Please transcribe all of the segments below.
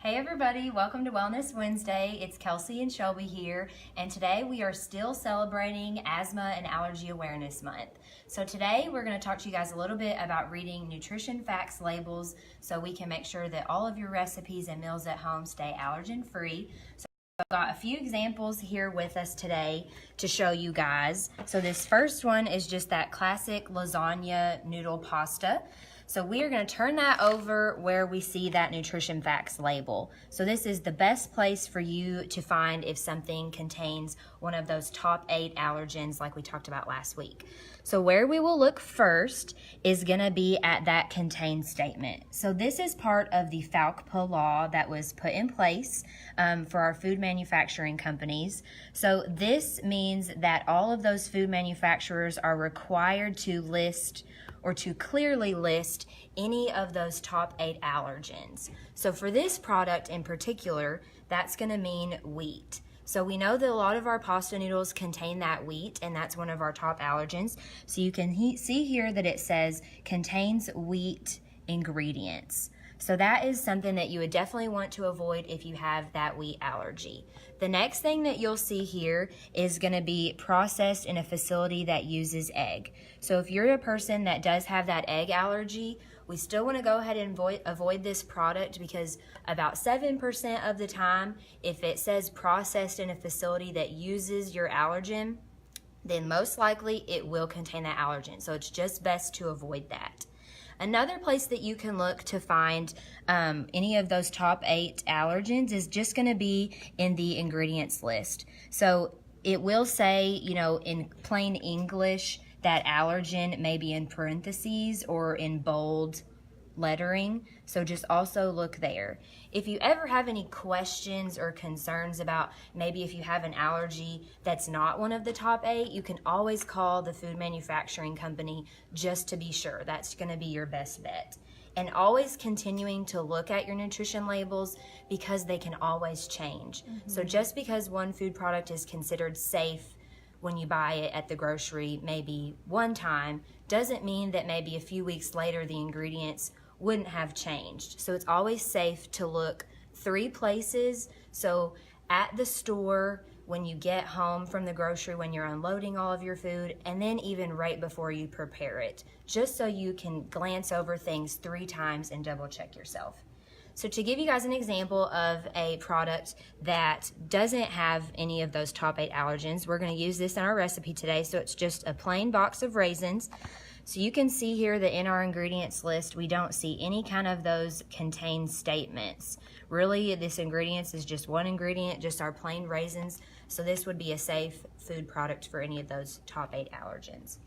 Hey everybody, welcome to Wellness Wednesday. It's Kelsey and Shelby here, and today we are still celebrating Asthma and Allergy Awareness Month. So today we're going to talk to you guys a little bit about reading nutrition facts labels so we can make sure that all of your recipes and meals at home stay allergen free. So I've got a few examples here with us today to show you guys. So this first one is just that classic lasagna noodle pasta. So we are going to turn that over where we see that nutrition facts label. So this is the best place for you to find if something contains one of those top 8 allergens like we talked about last week. So where we will look first is going to be at that contain statement. So this is part of the FALCPA law that was put in place for our food manufacturing companies. So this means that all of those food manufacturers are required to list or to clearly list any of those top 8 allergens. So for this product in particular, that's going to mean wheat. So we know that a lot of our pasta noodles contain that wheat, and that's one of our top allergens. So you can see here that it says contains wheat ingredients. So that is something that you would definitely want to avoid if you have that wheat allergy. The next thing that you'll see here is going to be processed in a facility that uses egg. So if you're a person that does have that egg allergy, we still want to go ahead and avoid this product because about 7% of the time, if it says processed in a facility that uses your allergen, then most likely it will contain that allergen. So it's just best to avoid that. Another place that you can look to find any of those top 8 allergens is just going to be in the ingredients list. So it will say, you know, in plain English, that allergen may be in parentheses or in bold lettering. So just also look there. If you ever have any questions or concerns about maybe if you have an allergy that's not one of the top 8, you can always call the food manufacturing company just to be sure. That's going to be your best bet. And always continuing to look at your nutrition labels because they can always change. So just because one food product is considered safe when you buy it at the grocery maybe one time doesn't mean that maybe a few weeks later the ingredients wouldn't have changed. So it's always safe to look 3 places. So at the store, when you get home from the grocery, when you're unloading all of your food, and then even right before you prepare it, just so you can glance over things 3 times and double check yourself. So to give you guys an example of a product that doesn't have any of those top 8 allergens, we're going to use this in our recipe today. So it's just a plain box of raisins. So you can see here that in our ingredients list, we don't see any kind of those contain statements. Really, this ingredients is just one ingredient, just our plain raisins. So this would be a safe food product for any of those top 8 allergens.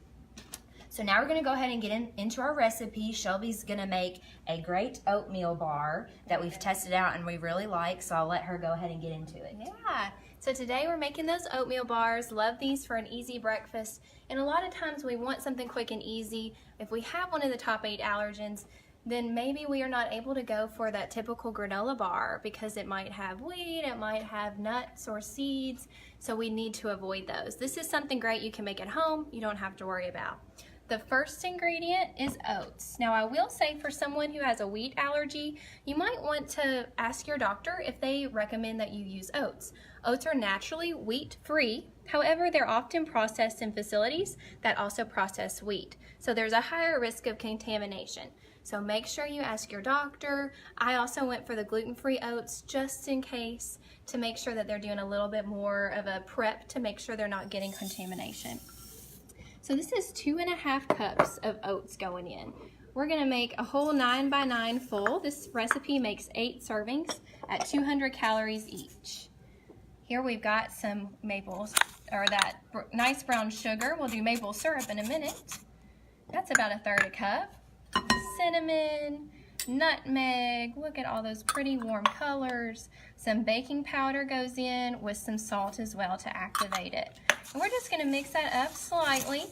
So now we're going to go ahead and get into our recipe. Shelby's going to make a great oatmeal bar that we've tested out and we really like, so I'll let her go ahead and get into it. Yeah, so today we're making those oatmeal bars. Love these for an easy breakfast. And a lot of times we want something quick and easy. If we have one of the top 8 allergens, then maybe we are not able to go for that typical granola bar because it might have wheat, it might have nuts or seeds, so we need to avoid those. This is something great you can make at home, you don't have to worry about. The first ingredient is oats. Now I will say for someone who has a wheat allergy, you might want to ask your doctor if they recommend that you use oats. Oats are naturally wheat-free, however they're often processed in facilities that also process wheat. So there's a higher risk of contamination. So make sure you ask your doctor. I also went for the gluten-free oats just in case to make sure that they're doing a little bit more of a prep to make sure they're not getting contamination. So this is 2.5 cups of oats going in. We're gonna make a whole 9 by 9 full. This recipe makes 8 servings at 200 calories each. Here we've got some maples, or that nice brown sugar. We'll do maple syrup in a minute. That's about 1/3 cup. Cinnamon, nutmeg, look at all those pretty warm colors. Some baking powder goes in with some salt as well to activate it. And we're just gonna mix that up slightly,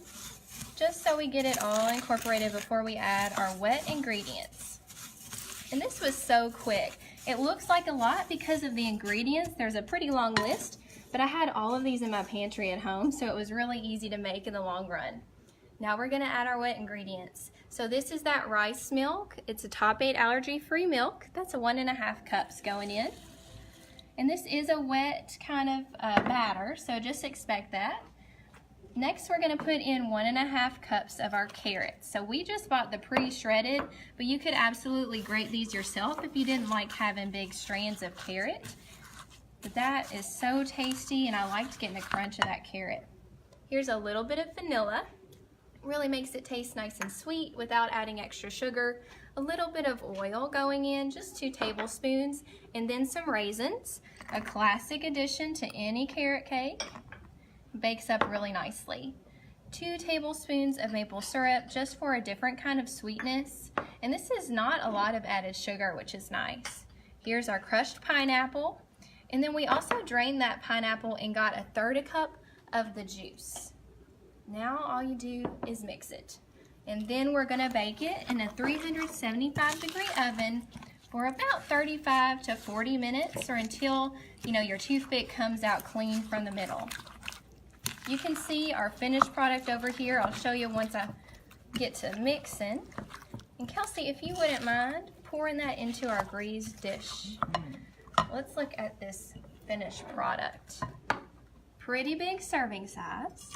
just so we get it all incorporated before we add our wet ingredients. And this was so quick. It looks like a lot because of the ingredients. There's a pretty long list, but I had all of these in my pantry at home, so it was really easy to make in the long run. Now we're gonna add our wet ingredients. So this is that rice milk. It's a top 8 allergy-free milk. That's a 1.5 cups going in. And this is a wet kind of batter, so just expect that. Next, we're going to put in 1.5 cups of our carrots. So we just bought the pre-shredded, but you could absolutely grate these yourself if you didn't like having big strands of carrot. But that is so tasty, and I liked getting the crunch of that carrot. Here's a little bit of vanilla. Really makes it taste nice and sweet without adding extra sugar. A little bit of oil going in, just 2 tablespoons, and then some raisins. A classic addition to any carrot cake. Bakes up really nicely. 2 tablespoons of maple syrup, just for a different kind of sweetness. And this is not a lot of added sugar, which is nice. Here's our crushed pineapple. And then we also drained that pineapple and got 1/3 cup of the juice. Now all you do is mix it. And then we're gonna bake it in a 375-degree oven for about 35 to 40 minutes, or until your toothpick comes out clean from the middle. You can see our finished product over here. I'll show you once I get to mixing. And Kelsey, if you wouldn't mind pouring that into our greased dish. Let's look at this finished product. Pretty big serving size.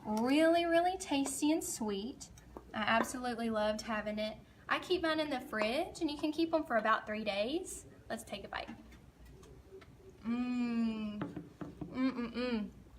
Really, really tasty and sweet. I absolutely loved having it. I keep mine in the fridge, and you can keep them for about 3 days. Let's take a bite.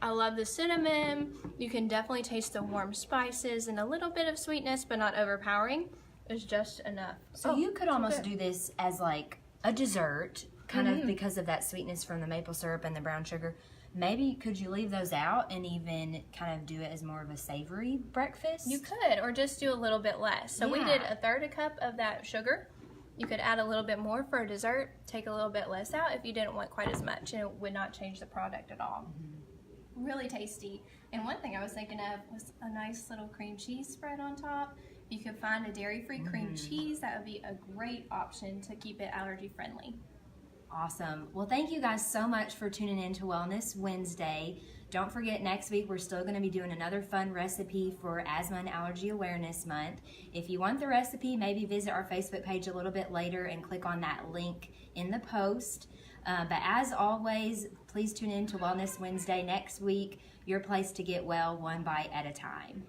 I love the cinnamon. You can definitely taste the warm spices and a little bit of sweetness, but not overpowering. It's just enough. So you could almost do this as like a dessert, kind of because of that sweetness from the maple syrup and the brown sugar. Maybe could you leave those out and even kind of do it as more of a savory breakfast? You could, or just do a little bit less. So we did 1/3 cup of that sugar. You could add a little bit more for a dessert, take a little bit less out if you didn't want quite as much, and it would not change the product at all. Really tasty. And one thing I was thinking of was a nice little cream cheese spread on top. If you could find a dairy-free cream cheese, that would be a great option to keep it allergy-friendly. Awesome. Well, thank you guys so much for tuning in to Wellness Wednesday. Don't forget, next week we're still going to be doing another fun recipe for Asthma and Allergy Awareness Month. If you want the recipe, maybe visit our Facebook page a little bit later and click on that link in the post. But as always, please tune in to Wellness Wednesday next week, your place to get well one bite at a time.